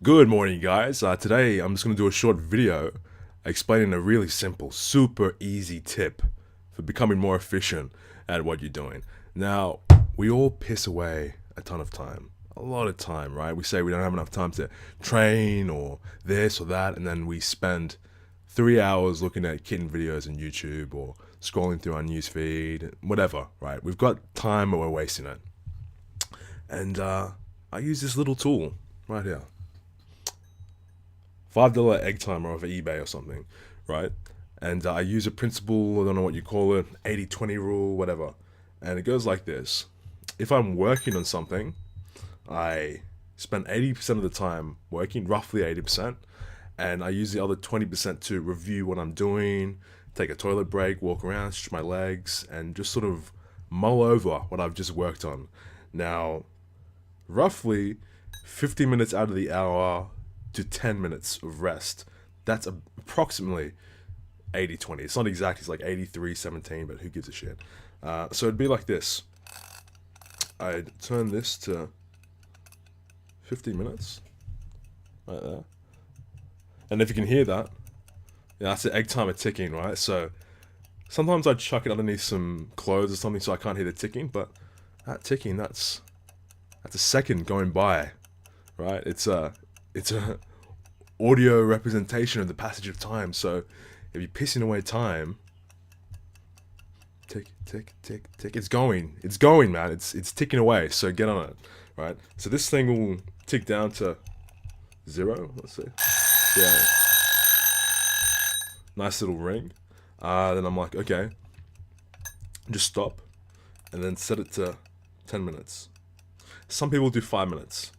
Good morning, guys. Today I'm just going to do a short video explaining a really simple, super easy tip for becoming more efficient at what you're doing. Now, we all piss away a ton of time, a lot of time, right? We say we don't have enough time to train or this or that, and then we spend 3 hours looking at kitten videos on YouTube or scrolling through our newsfeed, whatever, right? We've got time, but we're wasting it. And I use this little tool right here. $5 egg timer off of eBay or something, right? And I use a principle, I don't know what you call it, 80-20 rule, whatever. And it goes like this. If I'm working on something, I spend 80% of the time working, roughly 80%, and I use the other 20% to review what I'm doing, take a toilet break, walk around, stretch my legs, and just sort of mull over what I've just worked on. Now, roughly 50 minutes out of the hour to 10 minutes of rest. That's approximately 80-20. It's not exact, it's like 83-17, but who gives a shit? So it'd be like this. I'd turn this to 50 minutes, right there. And if you can hear that, yeah, that's the egg timer ticking, right? So sometimes I'd chuck it underneath some clothes or something so I can't hear the ticking, but that ticking, that's a second going by, right? It's a audio representation of the passage of time. So if you're pissing away time, tick, tick, tick, tick, it's going, man. It's ticking away. So get on it, right? So this thing will tick down to 0. Let's see. Yeah. Nice little ring. Then I'm like, okay, just stop, and then set it to 10 minutes. Some people do 5 minutes.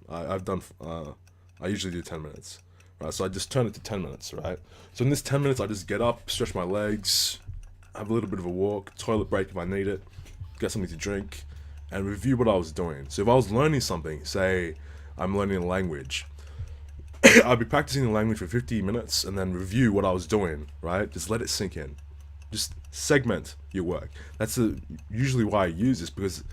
I usually do 10 minutes, right? So I just turn it to 10 minutes, right? So in this 10 minutes, I just get up, stretch my legs, have a little bit of a walk, toilet break if I need it, get something to drink, and review what I was doing. So if I was learning something, say I'm learning a language, I'd be practicing the language for 50 minutes and then review what I was doing, right? Just let it sink in. Just segment your work. That's usually why I use this, because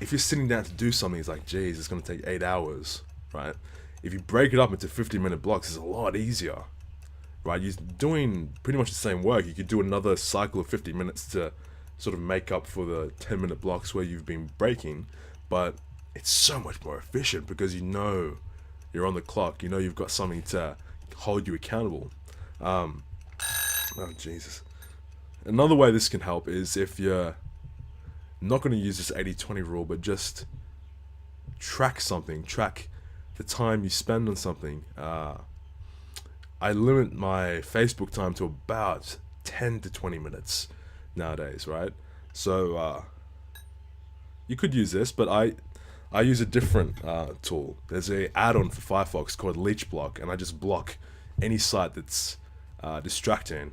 if you're sitting down to do something, it's like, geez, it's going to take 8 hours, right? If you break it up into 50-minute blocks, it's a lot easier, right? You're doing pretty much the same work. You could do another cycle of 50 minutes to sort of make up for the 10-minute blocks where you've been breaking, but it's so much more efficient because you know you're on the clock. You know you've got something to hold you accountable. Oh, Jesus. Another way this can help is if you're not going to use this 80-20 rule, but just track something, track the time you spend on something. I limit my Facebook time to about 10 to 20 minutes nowadays, right? So you could use this, but I use a different tool. There's a add-on for Firefox called Leech Block, and I just block any site that's distracting.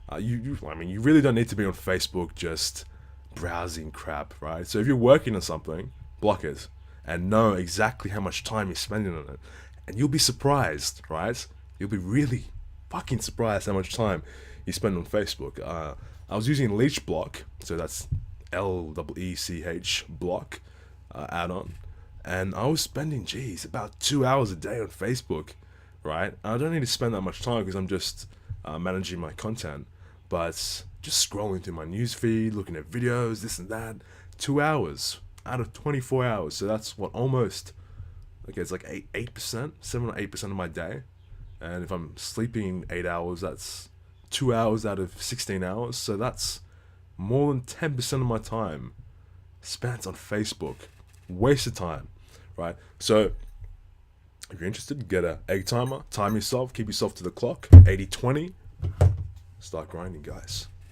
I mean, you really don't need to be on Facebook just browsing crap, right? So if you're working on something, block it and know exactly how much time you're spending on it, and you'll be surprised, right? You'll be really fucking surprised how much time you spend on Facebook. I was using Leech Block, so that's LEECH block add-on, and I was spending, geez, about 2 hours a day on Facebook, right? I don't need to spend that much time because I'm just managing my content, but just scrolling through my newsfeed, looking at videos, this and that, 2 hours out of 24 hours. So that's what, almost, okay, it's like 8%, 7 or 8% of my day. And if I'm sleeping 8 hours, that's 2 hours out of 16 hours. So that's more than 10% of my time spent on Facebook. Waste of time, right? So if you're interested, get an egg timer, time yourself, keep yourself to the clock, 80-20, start grinding, guys.